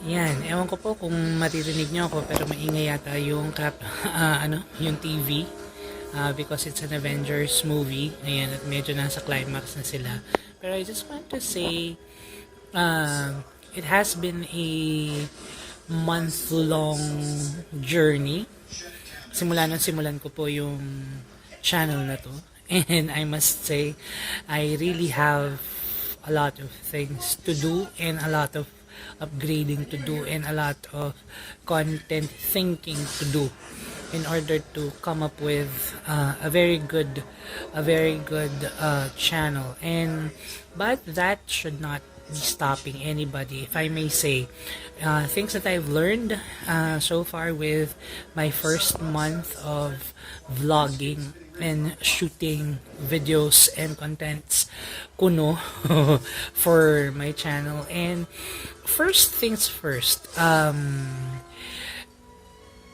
Yan, ewan ko po kung maririnig nyo ako pero maingay yata yung yung TV because it's an Avengers movie. Ayan, at medyo nasa climax na sila. Pero I just want to say it has been a month-long journey. Simulan ko po yung channel na to. And I must say, I really have a lot of things to do and a lot of upgrading to do and a lot of content thinking to do in order to come up with a very good channel. And but that should not be stopping anybody, if I may say. Things that I've learned so far with my first month of vlogging and shooting videos and contents kuno for my channel. And first things first,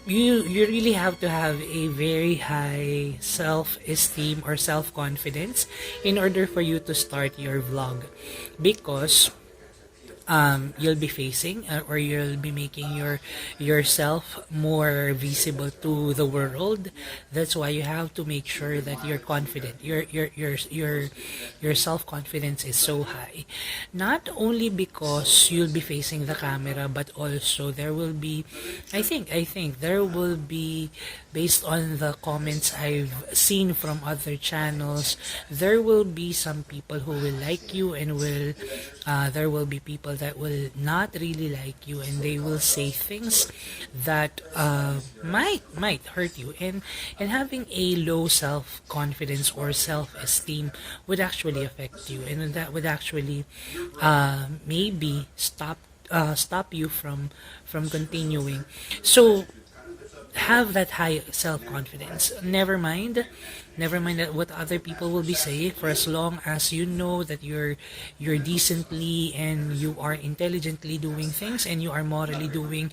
you really have to have a very high self-esteem or self-confidence in order for you to start your vlog, because you'll be facing or you'll be making yourself more visible to the world. That's why you have to make sure that you're confident. Your self confidence is so high. Not only because you'll be facing the camera, but also there will be, I think there will be, based on the comments I've seen from other channels, there will be some people who will like you and there will be people that will not really like you, and they will say things that might hurt you, and having a low self-confidence or self-esteem would actually affect you, and that would actually maybe stop you from continuing. So have that high self-confidence. Never mind that what other people will be saying, for as long as you know that you're decently and you are intelligently doing things, and you are morally doing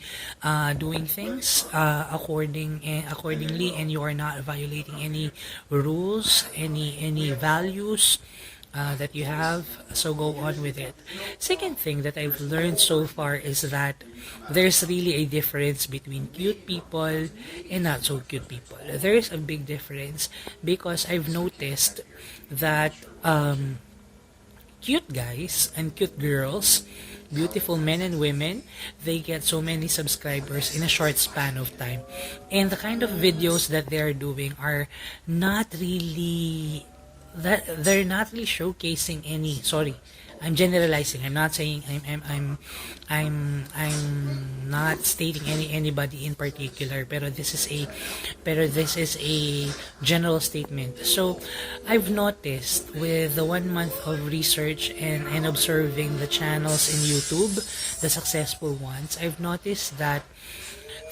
things accordingly, and you are not violating any rules, any values that you have, so go on with it. Second thing that I've learned so far is that there's really a difference between cute people and not so cute people. There is a big difference, because I've noticed that cute guys and cute girls, beautiful men and women, they get so many subscribers in a short span of time, and the kind of videos that they're doing are not really, that they're not really showcasing any, sorry, I'm generalizing. I'm not saying, I'm not stating anybody in particular, pero this is a general statement. So I've noticed with the 1 month of research and observing the channels in YouTube, the successful ones, I've noticed that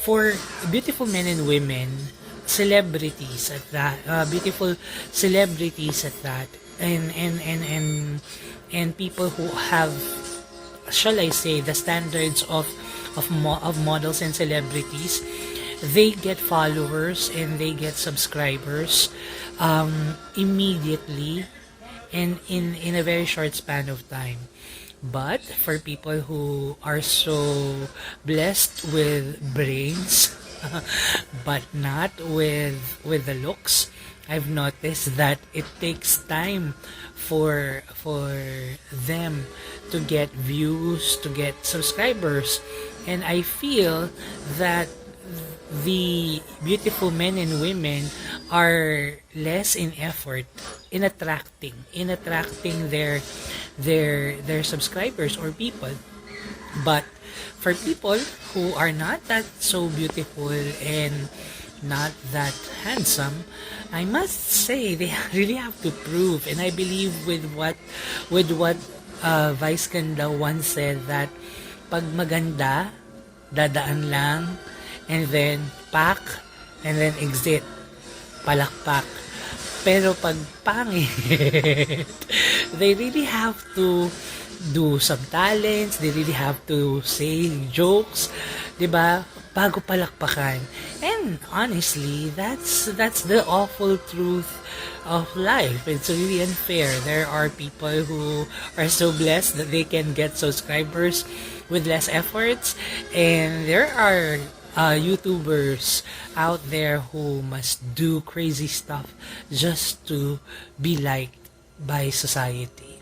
for beautiful men and women, celebrities at that, beautiful celebrities at that, and people who have, shall I say, the standards of models and celebrities, they get followers and they get subscribers immediately and in a very short span of time. But for people who are so blessed with brains but not with the looks, I've noticed that it takes time for them to get views, to get subscribers. And I feel that the beautiful men and women are less in effort in attracting their subscribers or people. But for people who are not that so beautiful and not that handsome, I must say they really have to prove. And I believe with what Vice Ganda once said, that pag maganda, dadaan lang, and then pack, and then exit, palakpak. Pero pag pangit, they really have to do some talents, they really have to say jokes, 'di ba? Bago palakpakan. And honestly, that's the awful truth of life. It's really unfair. There are people who are so blessed that they can get subscribers with less efforts, And there are YouTubers out there who must do crazy stuff just to be liked by society.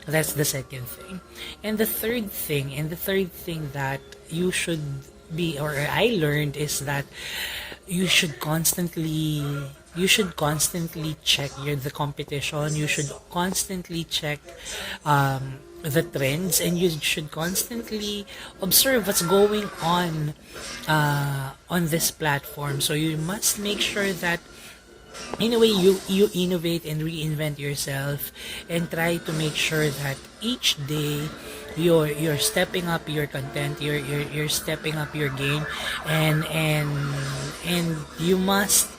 That's the second thing. And the third thing that you should be, or I learned, is that you should constantly check the competition. You should constantly check the trends, and you should constantly observe what's going on this platform. So you must make sure that in a way you innovate and reinvent yourself, and try to make sure that each day you're stepping up your content, you're stepping up your game, and you must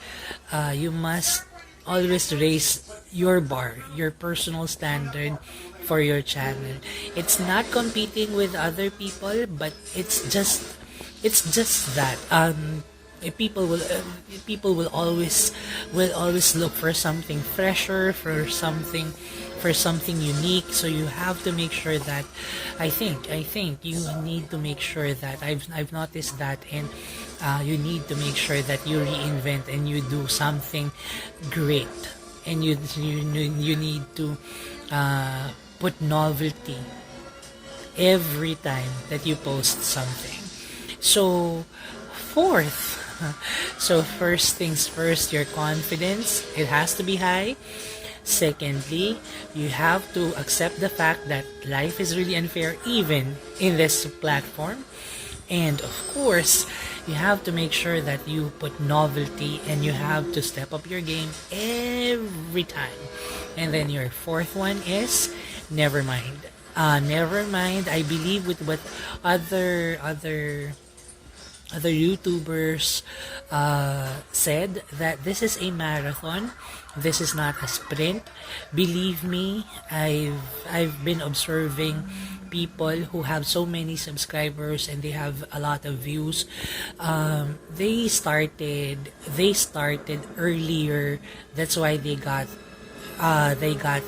always raise your bar, your personal standard for your channel. It's not competing with other people, but it's just that people will always look for something fresher, for something unique. So you have to make sure that I think you need to make sure that I've noticed that. And you need to make sure that you reinvent and you do something great, and you need to put novelty every time that you post something. So fourth, so first things first, your confidence, it has to be high. Secondly, you have to accept the fact that life is really unfair even in this platform. And of course, you have to make sure that you put novelty, and you have to step up your game every time. And then your fourth one is never mind. Never mind. I believe with what other YouTubers said, that this is a marathon. This is not a sprint. Believe me, I've been observing people who have so many subscribers and they have a lot of views. They started earlier. That's why they got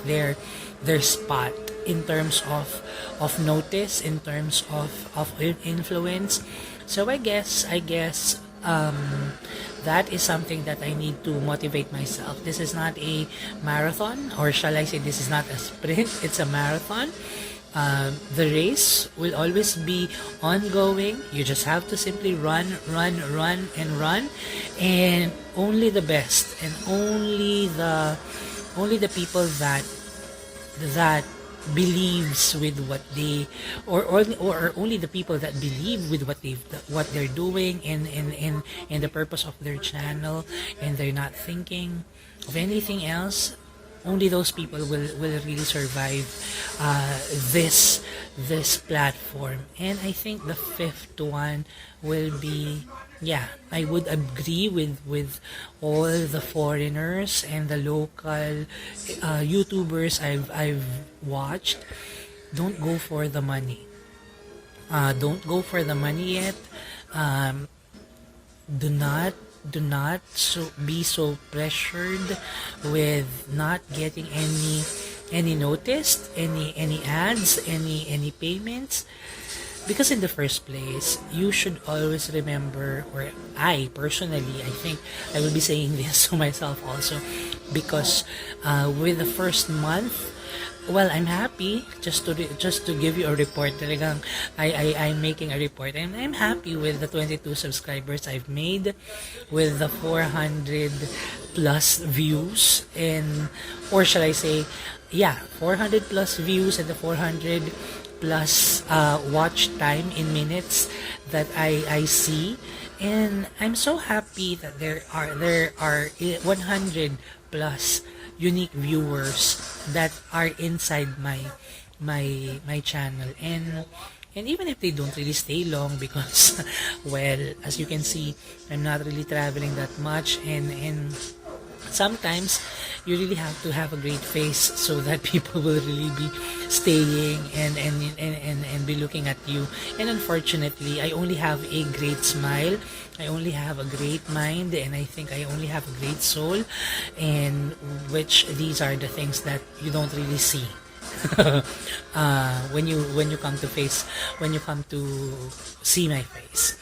their spot in terms of notice, in terms of influence. So I guess that is something that I need to motivate myself. This is not a marathon, or shall I say, this is not a sprint. It's a marathon. The race will always be ongoing. You just have to simply run, and run, and only the best, and only the people that believes with what they, or only the people that believe with what they're doing, and the purpose of their channel, and they're not thinking of anything else. Only those people will really survive this platform. And I think the fifth one will be, yeah, I would agree with all the foreigners and the local YouTubers I've watched. Don't go for the money. Don't go for the money yet. Um, do not be so pressured with not getting any notice, any ads, any payments. Because in the first place, you should always remember, or I personally, I think I will be saying this to myself also, because with the first month, well, I'm happy just to give you a report. Talagang I'm making a report, and I'm happy with the 22 subscribers I've made, with the 400 plus views, and, or shall I say, yeah, 400 plus views, and the 400 plus watch time in minutes that I see. And I'm so happy that there are 100 plus unique viewers that are inside my channel. And even if they don't really stay long, because well, as you can see, I'm not really traveling that much, and sometimes you really have to have a great face so that people will really be staying, and be looking at you. And unfortunately, I only have a great smile, I only have a great mind, and I think I only have a great soul, and which these are the things that you don't really see when you come to face when you come to see my face.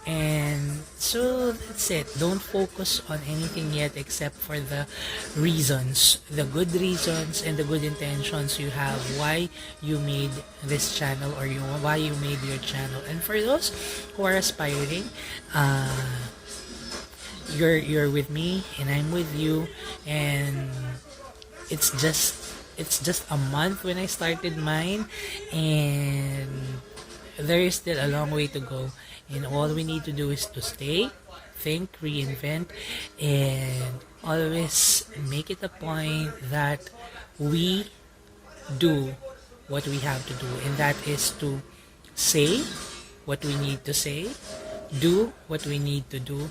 And so that's it. Don't focus on anything yet except for the reasons, the good reasons and the good intentions you have why you made this channel, or why you made your channel. And for those who are aspiring, you're with me and I'm with you, and it's just a month when I started mine, and there is still a long way to go, and all we need to do is to stay, think, reinvent, and always make it a point that we do what we have to do, and that is to say what we need to say, do what we need to do,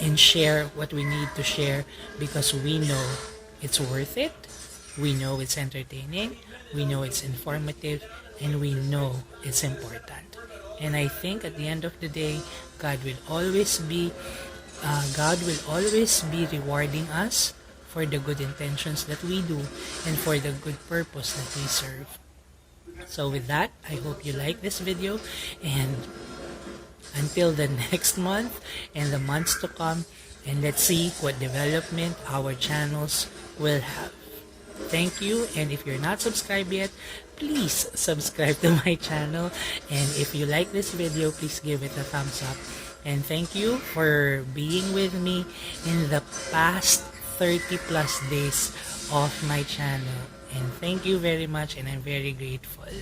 and share what we need to share, because we know it's worth it, we know it's entertaining, we know it's informative, and we know it's important. And I think at the end of the day, God will always be rewarding us for the good intentions that we do and for the good purpose that we serve. So with that, I hope you like this video, and until the next month and the months to come, and let's see what development our channels will have. Thank you, and if you're not subscribed yet, please subscribe to my channel, and if you like this video, please give it a thumbs up. And thank you for being with me in the past 30 plus days of my channel, and thank you very much, and I'm very grateful.